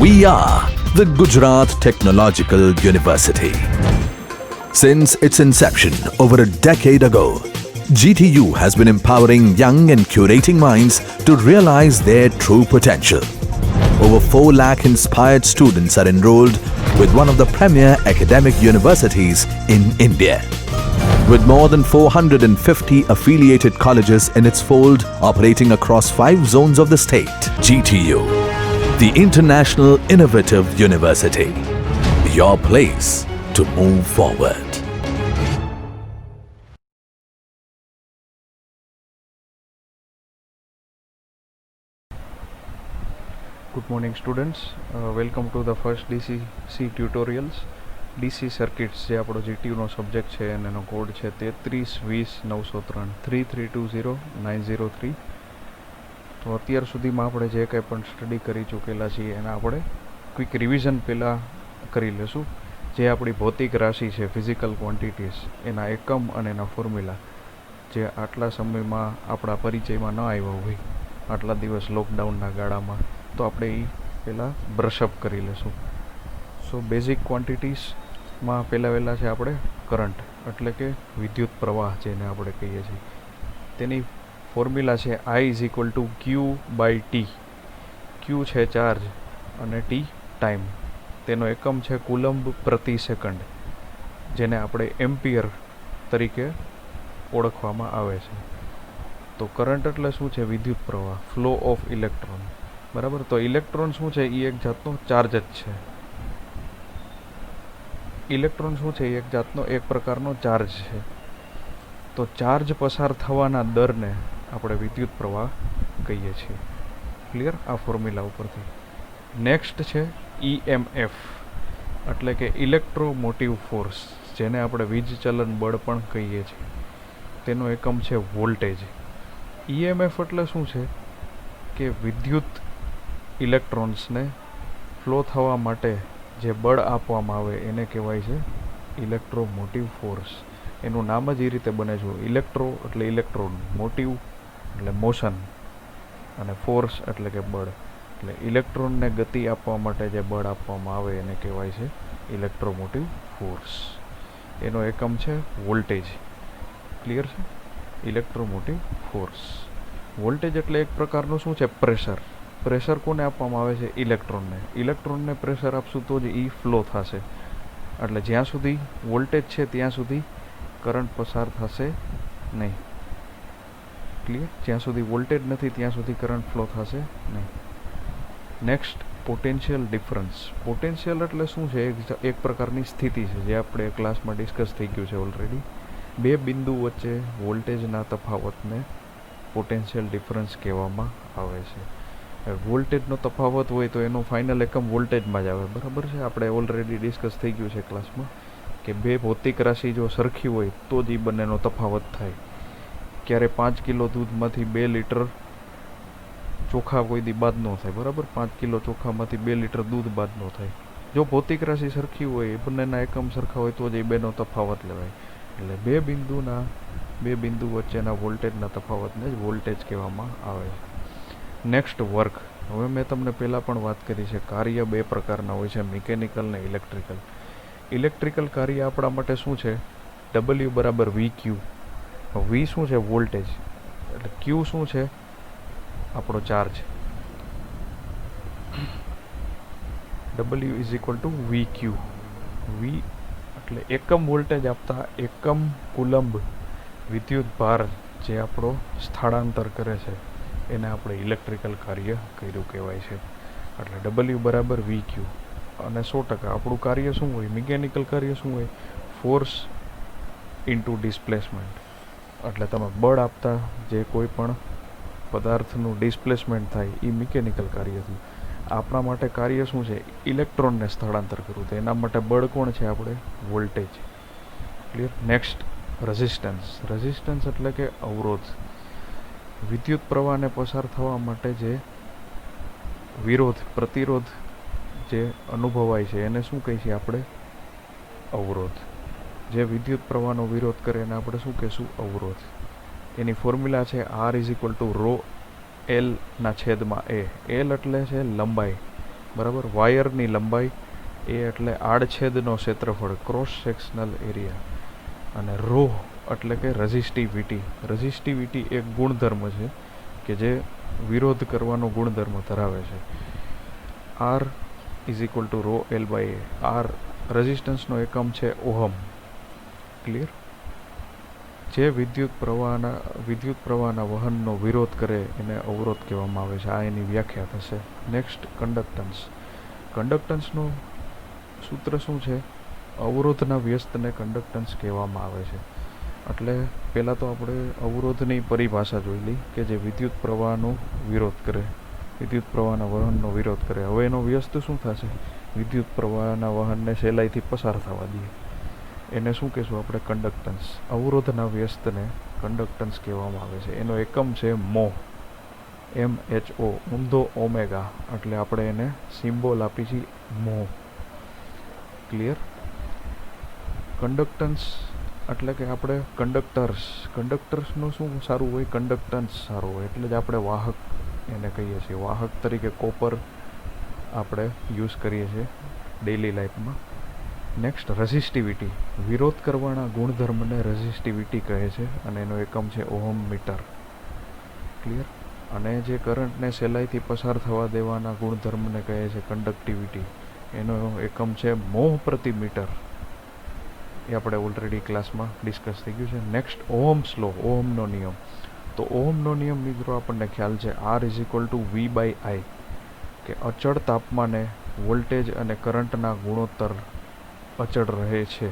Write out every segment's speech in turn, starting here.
We are the Gujarat Technological University. Since its inception over a decade ago, GTU has been empowering young and curating minds to realize their true potential. Over 4 lakh inspired students are enrolled with one of the premier academic universities in India. With more than 450 affiliated colleges in its fold operating across 5 zones of the state, GTU, the International Innovative University, your place to move forward. Good morning students, welcome to the first DCC tutorials. DC circuits જે આપણો GTUનો subject છે અને એનો code છે 3320 3320903. તો અત્યાર સુધીમાં આપણે જે કંઈ પણ સ્ટડી કરી ચૂકેલા છીએ એના આપણે ક્વિક રિવિઝન પહેલાં કરી લેશું. જે આપણી ભૌતિક રાશિ છે, ફિઝિકલ ક્વોન્ટિટીઝ, એના એકમ અને એના ફોર્મ્યુલા જે આટલા સમયમાં આપણા પરિચયમાં ન આવ્યા હોય, આટલા દિવસ લોકડાઉનના ગાળામાં, તો આપણે એ પહેલાં બ્રશઅપ કરી લેશું. સો બેઝિક ક્વોન્ટિટીઝમાં પહેલાં છે આપણે કરંટ, એટલે કે વિદ્યુત પ્રવાહ જેને આપણે કહીએ છીએ. તેની ફોર્મ્યુલા છે I=Q/T. Q છે ચાર્જ અને T ટાઈમ. તેનો એકમ છે કુલમ્બ પ્રતિ સેકન્ડ, જેને આપણે એમ્પિયર તરીકે ઓળખવામાં આવે છે. તો કરંટ એટલે શું છે? વિદ્યુત પ્રવાહ, ફ્લો ઓફ ઇલેક્ટ્રોન. બરાબર. તો ઇલેક્ટ્રોન શું છે? એ એક જાતનો ચાર્જ જ છે. ઇલેક્ટ્રોન શું છે? એ એક જાતનો એક પ્રકારનો ચાર્જ છે. તો ચાર્જ પસાર થવાના દરને આપણે વિદ્યુત પ્રવાહ કહીએ છીએ. ક્લિયર? આ ફોર્મ્યુલા ઉપરથી. નેક્સ્ટ છે EMF, એટલે કે ઇલેક્ટ્રોમોટિવ ફોર્સ, જેને આપણે વીજચલન બળ પણ કહીએ છીએ. તેનો એકમ છે વોલ્ટેજ. EMF એટલે શું છે? કે વિદ્યુત ઇલેક્ટ્રોન્સને ફ્લો થવા માટે જે બળ આપવામાં આવે એને કહેવાય છે ઇલેક્ટ્રોમોટિવ ફોર્સ. એનું નામ જ એ રીતે બને છે. ઇલેક્ટ્રો એટલે ઇલેક્ટ્રોન, મોટિવ એટલે મોશન, અને ફોર્સ એટલે કે બળ. એટલે ઇલેક્ટ્રોનને ગતિ આપવા માટે જે બળ આપવામાં આવે એને કહેવાય છે ઇલેક્ટ્રોમોટિવ ફોર્સ. એનો એકમ છે વોલ્ટેજ. ક્લિયર છે? Electromotive force. વોલ્ટેજ એટલે એક પ્રકારનું શું છે? પ્રેશર. પ્રેશર કોને આપવામાં આવે છે? ઇલેક્ટ્રોનને. ઇલેક્ટ્રોનને પ્રેશર આપશું તો જ એ ફ્લો થશે. એટલે જ્યાં સુધી વોલ્ટેજ છે ત્યાં સુધી કરંટ પસાર થશે નહીં. ક્લિયર? જ્યાં સુધી વોલ્ટેજ નથી ત્યાં સુધી કરંટ ફ્લો થશે નહીં. Next, potential difference. પોટેન્શિયલ એટલે શું છે? એક પ્રકારની સ્થિતિ છે જે આપણે ક્લાસમાં ડિસ્કસ થઈ ગયું છે ઓલરેડી. બે બિંદુ વચ્ચે વોલ્ટેજના તફાવતને પોટેન્શિયલ ડિફરન્સ કહેવામાં આવે છે. વોલ્ટેજનો તફાવત હોય તો એનો ફાઇનલ એકમ વોલ્ટેજમાં જ આવે. બરાબર છે? આપણે ઓલરેડી ડિસ્કસ થઈ ગયું છે ક્લાસમાં કે બે ભૌતિક રાશિ જો સરખી હોય તો જ એ બંનેનો તફાવત થાય. ક્યારે 5 કિલો દૂધમાંથી 2 લીટર ચોખા કોઈ દી બાદ ન થાય. બરાબર? 5 કિલો ચોખામાંથી 2 લીટર દૂધ બાદ ન થાય. જો ભૌતિક રાશિ સરખી હોય, બંનેના એકમ સરખા હોય તો જ એ બેનો તફાવત લેવાય. એટલે બે બિંદુ વચ્ચેના વોલ્ટેજના તફાવતને જ વોલ્ટેજ કહેવામાં આવે છે. Next, work. હવે મેં તમને પહેલાં પણ વાત કરી છે, કાર્ય બે પ્રકારના હોય છે, મિકેનિકલ ને ઇલેક્ટ્રિકલ. ઇલેક્ટ્રિકલ કાર્ય આપણા માટે શું છે? W=VQ. V શું છે? વોલ્ટેજ. એટલે Q શું છે? આપણો ચાર્જ. W=VQ. V એટલે એકમ વોલ્ટેજ આપતા એકમ કુલંબ વિદ્યુત ભાર જે આપણો સ્થળાંતર કરે છે એને આપણે ઇલેક્ટ્રિકલ કાર્ય કર્યું કહેવાય છે. એટલે W=VQ. અને 100% આપણું કાર્ય શું હોય? મિકેનિકલ કાર્ય શું હોય? Force into displacement. એટલે તમે બળ આપતા જે કોઈ પણ પદાર્થનું ડિસ્પ્લેસમેન્ટ થાય એ મિકેનિકલ કાર્ય થયું. આપણા માટે કાર્ય શું છે? ઇલેક્ટ્રોનને સ્થળાંતર કરવું. તો એના માટે બળ કોણ છે? આપણે voltage. Clear? Next, resistance. Resistance એટલે કે અવરોધ. વિદ્યુત પ્રવાહને પસાર થવા માટે જે વિરોધ, પ્રતિરોધ જે અનુભવાય છે એને શું કહે છે આપણે? અવરોધ. જે વિદ્યુત પ્રવાહનો વિરોધ કરે એને આપણે શું કહીશું? અવરોધ. એની ફોર્મ્યુલા છે R=ρ L/A. L એટલે છે લંબાઈ બરાબર. વાયરની લંબાઈ એ એટલે આડછેદનો ક્ષેત્રફળ, ક્રોસ સેક્શનલ એરિયા. અને રો એટલે કે રઝિસ્ટિવિટી. રઝિસ્ટિવિટી એક ગુણધર્મ છે કે જે વિરોધ કરવાનો ગુણધર્મ ધરાવે છે. R is equal to rho L by A. R રેઝિસ્ટન્સનો એકમ છે ઓહમ. ક્લિયર. જે વિદ્યુત પ્રવાહના વહનનો વિરોધ કરે એને અવરોધ કહેવામાં આવે છે. આ એની વ્યાખ્યા થશે. Next, conductance. કન્ડક્ટન્સનું સૂત્ર શું છે? અવરોધના વ્યસ્તને કન્ડક્ટન્સ કહેવામાં આવે છે. એટલે પહેલાં તો આપણે અવરોધની પરિભાષા જોઈ લઈ કે જે વિદ્યુત પ્રવાહનો વિરોધ કરે, વિદ્યુત પ્રવાહના વહનનો વિરોધ કરે. હવે એનો વ્યસ્ત શું થશે? વિદ્યુત પ્રવાહના વહનને સહેલાઈથી પસાર થવા દઈએ એને શું કહેશું આપણે? કન્ડક્ટન્સ. અવરોધના વ્યસ્તને કન્ડક્ટન્સ કહેવામાં આવે છે. એનો એકમ છે મો, MHO, ઊંધો ઓમેગા. એટલે આપણે એને સિમ્બોલ આપી છીએ મો. ક્લિયર. કન્ડક્ટન્સ એટલે કે આપણે કંડક્ટર્સનું શું સારું હોય? કન્ડક્ટન્સ સારું હોય. એટલે જ આપણે વાહક એને કહીએ છીએ. વાહક તરીકે કોપર આપણે યુઝ કરીએ છીએ ડેઇલી લાઈફમાં. Next, resistivity. વિરોધ કરવાના ગુણધર્મને રેઝિસ્ટિવિટી કહે છે અને એનો એકમ છે ઓહમ મીટર. ક્લિયર. અને જે કરંટને સહેલાઈથી પસાર થવા દેવાના ગુણધર્મને કહે છે કન્ડક્ટિવિટી. એનો એકમ છે મોહ પ્રતિ મીટર. એ આપણે ઓલરેડી ક્લાસમાં ડિસ્કસ થઈ ગયું છે. નેક્સ્ટ, ઓહમ્સ લો, ઓહમનો નિયમ. તો ઓહમનો નિયમ મિત્રો આપણને ખ્યાલ છે R is equal to V by I, કે અચળ તાપમાને વોલ્ટેજ અને કરંટના ગુણોત્તર અચળ રહે છે.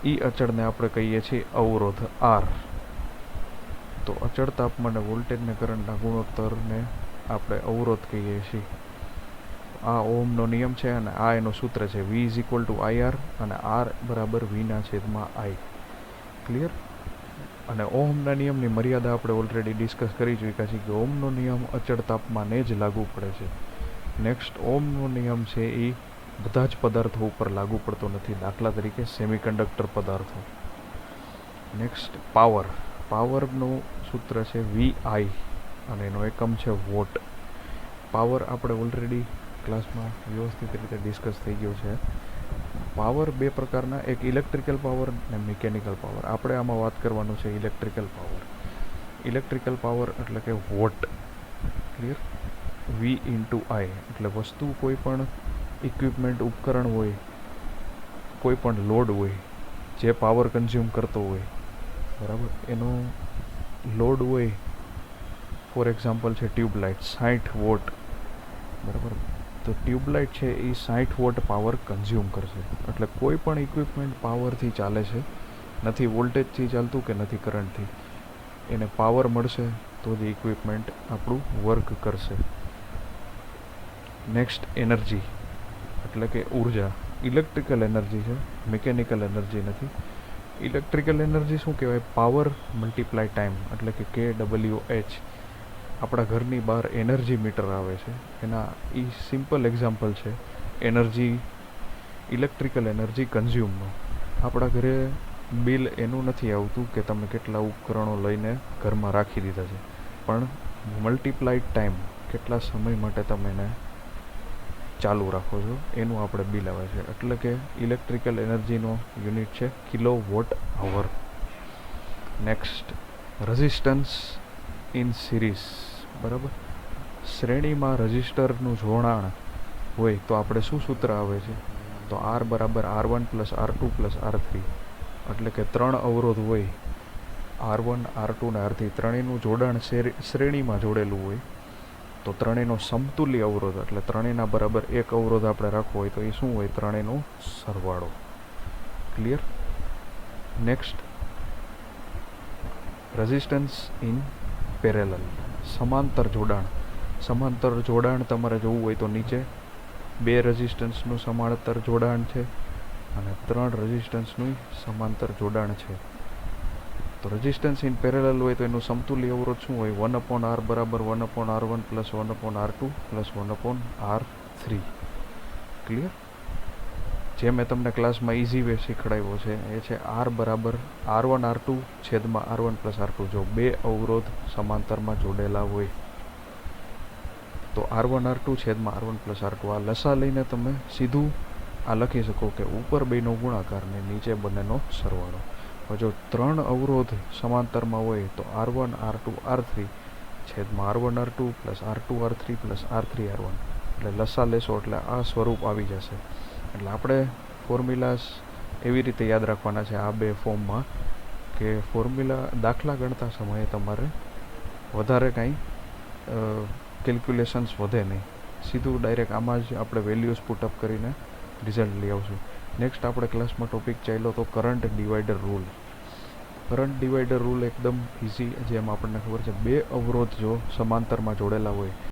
એ અચળને આપણે કહીએ છીએ અવરોધ આર. તો અચળ તાપમાને વોલ્ટેજ અને કરંટના ગુણોત્તરને આપણે અવરોધ કહીએ છીએ. આ ઓહમનો નિયમ છે અને આ એનું સૂત્ર છે V is equal two IR અને R બરાબર Vના છેદમાં I. ક્લિયર. અને ઓહમના નિયમની મર્યાદા આપણે ઓલરેડી ડિસ્કસ કરી ચૂક્યા છીએ કે ઓહમનો નિયમ અચળ તાપમાને જ લાગુ પડે છે. નેક્સ્ટ, ઓહમનો નિયમ છે એ બધા જ પદાર્થો ઉપર લાગુ પડતો નથી. દાખલા તરીકે સેમિકન્ડક્ટર પદાર્થો. Next, power. પાવરનું સૂત્ર છે VI અને એનો એકમ છે વોટ. પાવર આપણે ઓલરેડી ક્લાસમાં વ્યવસ્થિત રીતે ડિસ્કસ થઈ ગયો છે. પાવર બે પ્રકારના, એક ઇલેક્ટ્રિકલ પાવર અને મિકેનિકલ પાવર. આપણે આમાં વાત કરવાનું છે ઇલેક્ટ્રિકલ પાવર. ઇલેક્ટ્રિકલ પાવર એટલે કે watt. Clear. V into I એટલે વસ્તુ કોઈ પણ ઇક્વિપમેન્ટ, ઉપકરણ હોય, કોઈ પણ લોડ હોય જે પાવર કન્ઝ્યુમ કરતો હોય, બરાબર, એનો લોડ હોય. ફોર એક્ઝામ્પલ છે ટ્યુબલાઇટ, 60 વોટ. બરાબર. તો ટ્યુબલાઇટ છે એ 60 વોટ પાવર કન્ઝ્યુમ કરશે. એટલે કોઈ પણ ઇક્વિપમેન્ટ પાવરથી ચાલે છે, નથી વોલ્ટેજથી ચાલતું કે નથી કરંટથી. એને પાવર મળશે તો જ ઇક્વિપમેન્ટ આપણું વર્ક કરશે. નેક્સ્ટ, એનર્જી એટલે કે ઉર્જા. ઇલેક્ટ્રિકલ એનર્જી છે, મિકેનિકલ એનર્જી નથી. ઇલેક્ટ્રિકલ એનર્જી શું કહેવાય? પાવર મલ્ટીપ્લાય ટાઈમ એટલે કે KWH. આપણા ઘરની બહાર એનર્જી મીટર આવે છે, એના એ સિમ્પલ એક્ઝામ્પલ છે એનર્જી, ઇલેક્ટ્રિકલ એનર્જી કન્ઝ્યુમનો. આપણા ઘરે બિલ એનું નથી આવતું કે તમે કેટલા ઉપકરણો લઈને ઘરમાં રાખી દીધા છે, પણ મલ્ટીપ્લાઇડ ટાઈમ, કેટલા સમય માટે તમે એને ચાલુ રાખો છો એનું આપણે બિલ આવે છે. એટલે કે ઇલેક્ટ્રિકલ એનર્જીનો યુનિટ છે kilowatt hour. Next, resistance in series. બરાબર. શ્રેણીમાં રજિસ્ટરનું જોડાણ હોય તો આપણે શું સૂત્ર આવે છે? તો R બરાબર R1 plus R2 plus R3. એટલે કે 3 અવરોધ હોય, R1, R2 ને R3, ત્રણેયનું જોડાણ શ્રેણીમાં જોડેલું હોય તો ત્રણેયનો સમતુલ્ય અવરોધ, એટલે ત્રણેયના બરાબર એક અવરોધ આપણે રાખવો હોય તો એ શું હોય? ત્રણેયનો સરવાળો. Clear. Next, resistance in parallel. સમાંતર જોડાણ. સમાંતર જોડાણ તમારે જોવું હોય તો નીચે 2 રેઝિસ્ટન્સનું સમાંતર જોડાણ છે અને 3 રેઝિસ્ટન્સનું સમાંતર જોડાણ છે. તો રેઝિસ્ટન્સ ઇન પેરેલલ હોય તો એનું સમતુલ્ય અવરોધ શું હોય? 1/R બરાબર 1/R1 plus 1/R2 plus 1/R3. Clear. જે મેં તમને ક્લાસમાં ઇઝી વે શીખડાવ્યો છે એ છે R બરાબર R1 R2 છેદમાં R1 પ્લસ R2. જો 2 અવરોધ સમાંતરમાં જોડેલા હોય. તો R1 R2 છેદમાં R1 પ્લસ R2 આ લસા લઈને તમે સીધું આ લખી શકો કે ઉપર બેનો ગુણાકાર ને નીચે બંનેનો સરવાળો. હવે જો 3 અવરોધ સમાંતરમાં હોય તો R1 R2 R3 છેદમાં R1 R2 plus R2 R3 plus R3 R1, એટલે લસા લેશો એટલે આ સ્વરૂપ આવી જશે. એટલે આપણે ફોર્મ્યુલાસ એવી રીતે યાદ રાખવાના છે આ બે ફોર્મમાં કે ફોર્મ્યુલા દાખલા ગણતા સમયે તમારે વધારે કાંઈ કેલ્ક્યુલેશન્સ વધે નહીં, સીધું ડાયરેક્ટ આમાં જ આપણે વેલ્યુઝ પુટઅપ કરીને રિઝલ્ટ લઈ આવશું. નેક્સ્ટ આપણે ક્લાસમાં ટોપિક ચાલ્યો તો current divider rule. Current divider rule એકદમ ઇઝી, જેમ આપણને ખબર છે બે અવરોધ જો સમાંતરમાં જોડેલા હોય